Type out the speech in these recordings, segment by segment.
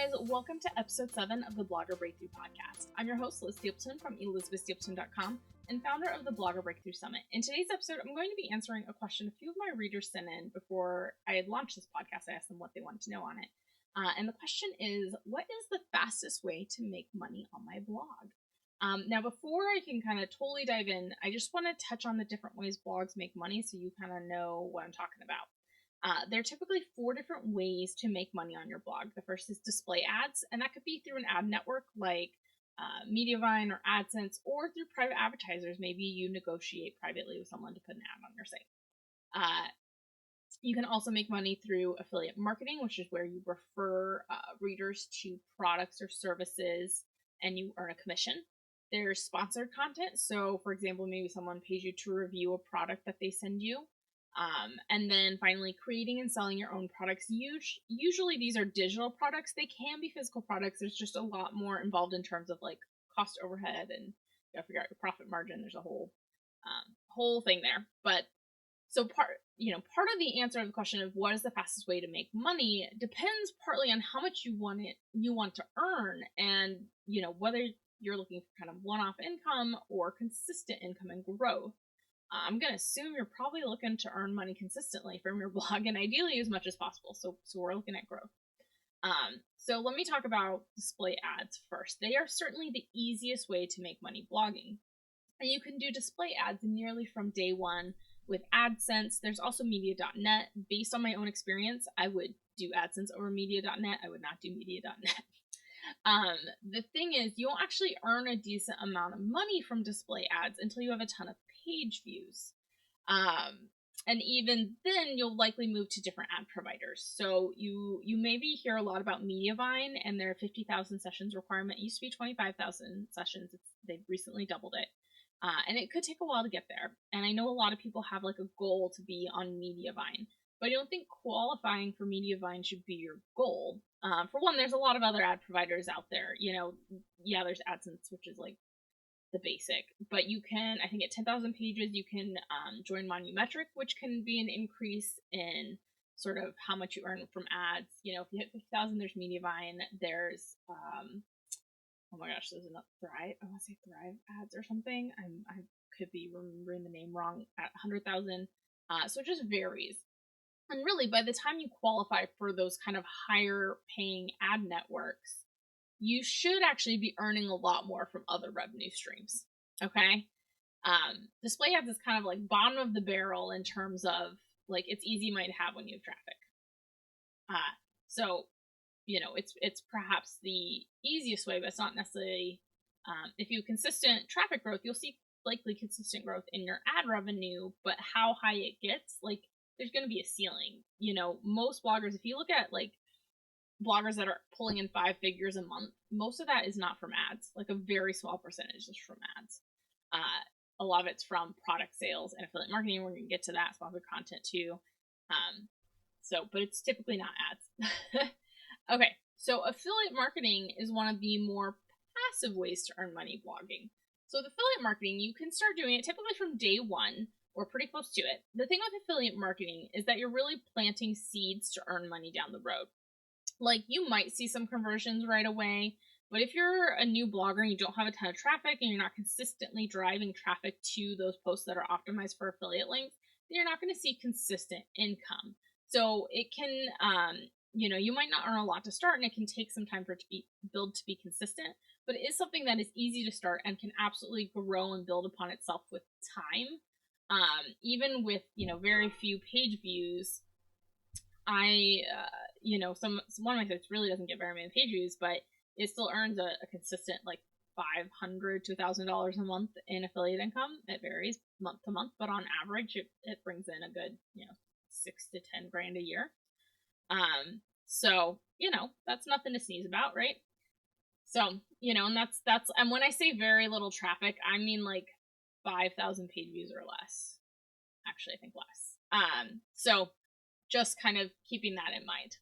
guys, welcome to episode 7 of the Blogger Breakthrough Podcast. I'm your host, Liz Stapleton from elizabethstapleton.com and founder of the Blogger Breakthrough Summit. In today's episode, I'm going to be answering a question a few of my readers sent in before I had launched this podcast. I asked them what they wanted to know on it. And the question is, what is the fastest way to make money on my blog? Now, before I can kind of totally dive in, I just want to touch on the different ways blogs make money so you kind of know what I'm talking about. There are typically 4 different ways to make money on your blog. The first is display ads, and that could be through an ad network like Mediavine or AdSense, or through private advertisers. Maybe you negotiate privately with someone to put an ad on your site. You can also make money through affiliate marketing, which is where you refer readers to products or services and you earn a commission. There's sponsored content. So, for example, maybe someone pays you to review a product that they send you. And then finally, creating and selling your own products. Usually these are digital products. They can be physical products. There's just a lot more involved in terms of like cost overhead and you gotta figure out your profit margin. There's a whole thing there. But so part of the answer to the question of what is the fastest way to make money depends partly on how much you want to earn, and whether you're looking for kind of one-off income or consistent income and growth. I'm going to assume you're probably looking to earn money consistently from your blog and ideally as much as possible. So we're looking at growth. So let me talk about display ads first. They are certainly the easiest way to make money blogging. And you can do display ads nearly from day one with AdSense. There's also media.net. Based on my own experience, I would do AdSense over media.net. I would not do media.net. The thing is, you won't actually earn a decent amount of money from display ads until you have a ton of page views. And even then, you'll likely move to different ad providers. So you maybe hear a lot about Mediavine and their 50,000 sessions requirement. It used to be 25,000 sessions. They've recently doubled it. And it could take a while to get there. And I know a lot of people have like a goal to be on Mediavine, but I don't think qualifying for Mediavine should be your goal. For one, there's a lot of other ad providers out there. There's AdSense, which is like the basic, but you can, I think at 10,000 pages, you can join Monumetric, which can be an increase in sort of how much you earn from ads. If you hit 50,000, there's Mediavine. There's, oh my gosh, there's another Thrive. I want to say Thrive ads or something. I could be remembering the name wrong at 100,000. So it just varies. And really, by the time you qualify for those kind of higher paying ad networks, you should actually be earning a lot more from other revenue streams. Okay? Display ads is kind of like bottom of the barrel in terms of like it's easy money to have when you have traffic. So it's perhaps the easiest way, but it's not necessarily. If you have consistent traffic growth, you'll see likely consistent growth in your ad revenue, but how high it gets, like there's going to be a ceiling. Most bloggers, if you look at like bloggers that are pulling in 5 figures a month, most of that is not from ads. Like a very small percentage is from ads. A lot of it's from product sales and affiliate marketing. We're going to get to that, sponsored content too. But it's typically not ads. Okay, so affiliate marketing is one of the more passive ways to earn money blogging. So with affiliate marketing, you can start doing it typically from day one or pretty close to it. The thing with affiliate marketing is that you're really planting seeds to earn money down the road. Like you might see some conversions right away, but if you're a new blogger and you don't have a ton of traffic and you're not consistently driving traffic to those posts that are optimized for affiliate links, then you're not going to see consistent income. So it can, you might not earn a lot to start, and it can take some time for it to be built to be consistent, but it is something that is easy to start and can absolutely grow and build upon itself with time. Even with, very few page views, one of my sites really doesn't get very many page views, but it still earns a consistent like $500 to $1,000 a month in affiliate income. It varies month to month, but on average, it brings in a good, 6 to 10 grand a year. So, that's nothing to sneeze about, right? So, and that's, and when I say very little traffic, I mean like 5,000 page views or less. Actually, I think less. So just kind of keeping that in mind.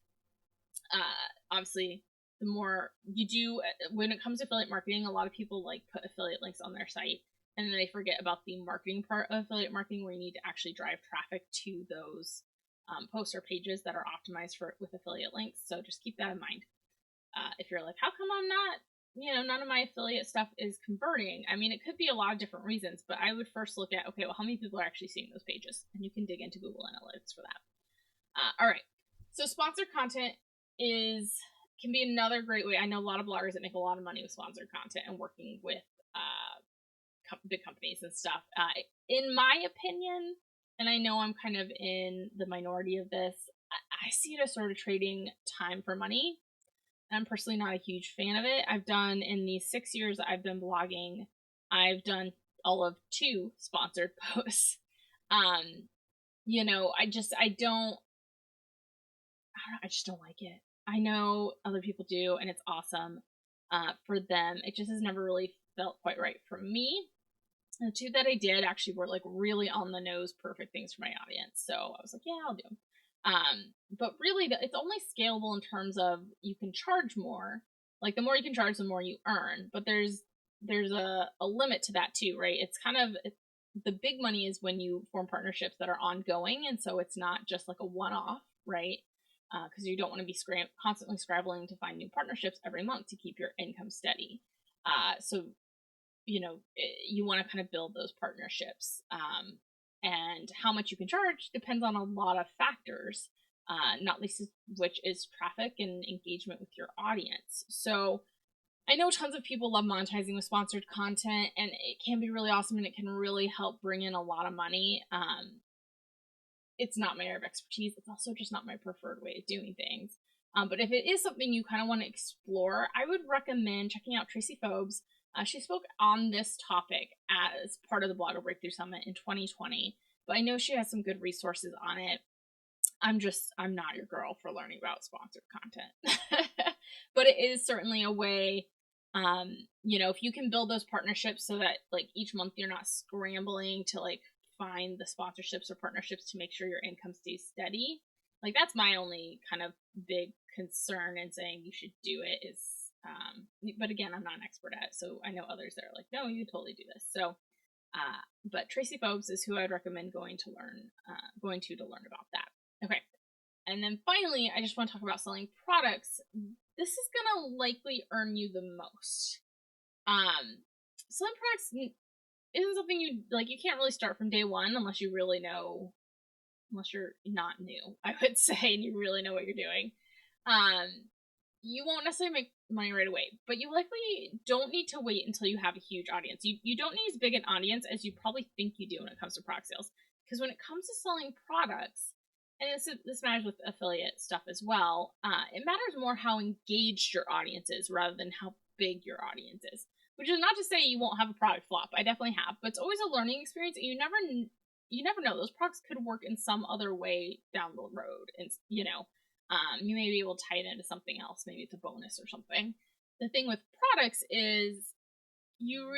Obviously, the more you do, when it comes to affiliate marketing, a lot of people like put affiliate links on their site and then they forget about the marketing part of affiliate marketing, where you need to actually drive traffic to those posts or pages that are optimized with affiliate links. So just keep that in mind. If you're like, how come I'm not, none of my affiliate stuff is converting? I mean, it could be a lot of different reasons, but I would first look at, okay, well, how many people are actually seeing those pages? And you can dig into Google Analytics for that. All right. So sponsored content can be another great way. I know a lot of bloggers that make a lot of money with sponsored content and working with big companies and stuff. In my opinion, and I know I'm kind of in the minority of this, I see it as sort of trading time for money. I'm personally not a huge fan of it. I've done, in these 6 years I've been blogging, I've done all of 2 sponsored posts. I just don't like it. I know other people do, and it's awesome for them. It just has never really felt quite right for me. And the 2 that I did actually were like really on the nose, perfect things for my audience. So I was like, yeah, I'll do them. But really, it's only scalable in terms of you can charge more. Like, the more you can charge, the more you earn. But there's a limit to that too, right? It's kind of, the big money is when you form partnerships that are ongoing, and so it's not just like a one-off, right? Because you don't want to be constantly scrabbling to find new partnerships every month to keep your income steady. So you want to kind of build those partnerships. And how much you can charge depends on a lot of factors, not least of which is traffic and engagement with your audience. So I know tons of people love monetizing with sponsored content, and it can be really awesome, and it can really help bring in a lot of money. It's not my area of expertise. It's also just not my preferred way of doing things. But if it is something you kind of want to explore, I would recommend checking out Tracy Phobes. She spoke on this topic as part of the Blogger Breakthrough Summit in 2020, but I know she has some good resources on it. I'm not your girl for learning about sponsored content. But it is certainly a way, if you can build those partnerships so that like each month you're not scrambling to like find the sponsorships or partnerships to make sure your income stays steady. Like, that's my only kind of big concern in saying you should do it is, but again, I'm not an expert at it, so I know others that are like, no, you totally do this. So, but Tracy Phobes is who I'd recommend going to learn about that. Okay. And then finally, I just want to talk about selling products. This is going to likely earn you the most. Selling products isn't something you can't really start from day one unless you really know, unless you're not new, I would say, and you really know what you're doing. You won't necessarily make money right away, but you likely don't need to wait until you have a huge audience. You don't need as big an audience as you probably think you do when it comes to product sales. Because when it comes to selling products, and this matters with affiliate stuff as well, it matters more how engaged your audience is rather than how big your audience is. Which is not to say you won't have a product flop. I definitely have, but it's always a learning experience, and you never know. Those products could work in some other way down the road, and you may be able to tie it into something else. Maybe it's a bonus or something. The thing with products is you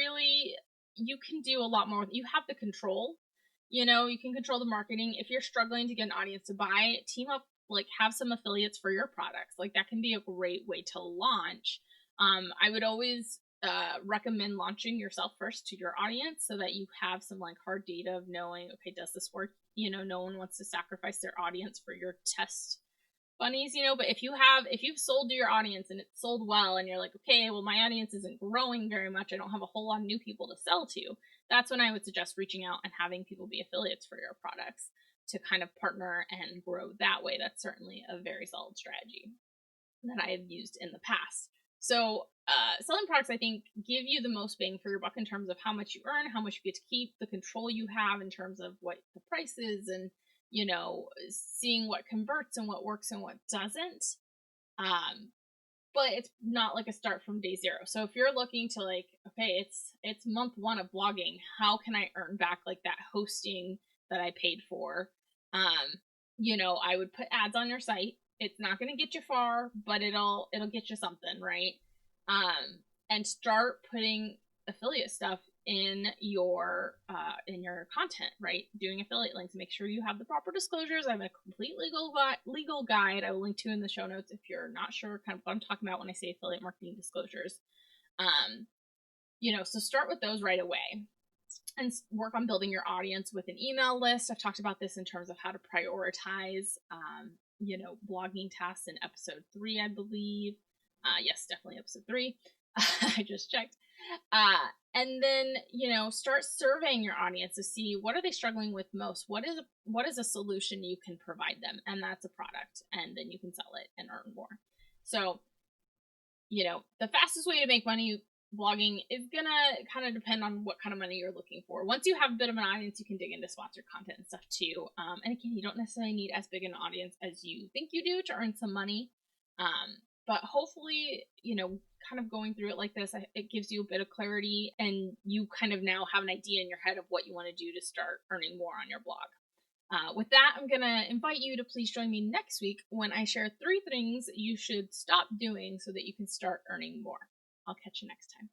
can do a lot more. You have the control. You can control the marketing. If you're struggling to get an audience to buy, team up, like have some affiliates for your products. Like, that can be a great way to launch. I would always recommend launching yourself first to your audience so that you have some like hard data of knowing, okay, does this work? No one wants to sacrifice their audience for your test bunnies, but if you've sold to your audience and it's sold well and you're like, okay, well, my audience isn't growing very much, I don't have a whole lot of new people to sell to, that's when I would suggest reaching out and having people be affiliates for your products to kind of partner and grow that way. That's certainly a very solid strategy that I have used in the past. So selling products, I think, give you the most bang for your buck in terms of how much you earn, how much you get to keep, the control you have in terms of what the price is, and seeing what converts and what works and what doesn't. But it's not like a start from day zero. So if you're looking to like, okay, it's month 1 of blogging, how can I earn back like that hosting that I paid for? I would put ads on your site. It's not going to get you far, but it'll get you something, right? And start putting affiliate stuff in your content, right? Doing affiliate links. Make sure you have the proper disclosures. I have a complete legal guide I will link to in the show notes if you're not sure kind of what I'm talking about when I say affiliate marketing disclosures. So start with those right away and work on building your audience with an email list. I've talked about this in terms of how to prioritize, blogging tasks in episode 3, I believe. Yes, definitely episode 3. I just checked. And then, start surveying your audience to see what are they struggling with most. What is a solution you can provide them, and that's a product, and then you can sell it and earn more. So, the fastest way to make money blogging is gonna kind of depend on what kind of money you're looking for. Once you have a bit of an audience, you can dig into sponsored content and stuff too. And again, you don't necessarily need as big an audience as you think you do to earn some money. But hopefully, kind of going through it like this, it gives you a bit of clarity, and you kind of now have an idea in your head of what you want to do to start earning more on your blog. With that, I'm going to invite you to please join me next week when I share 3 things you should stop doing so that you can start earning more. I'll catch you next time.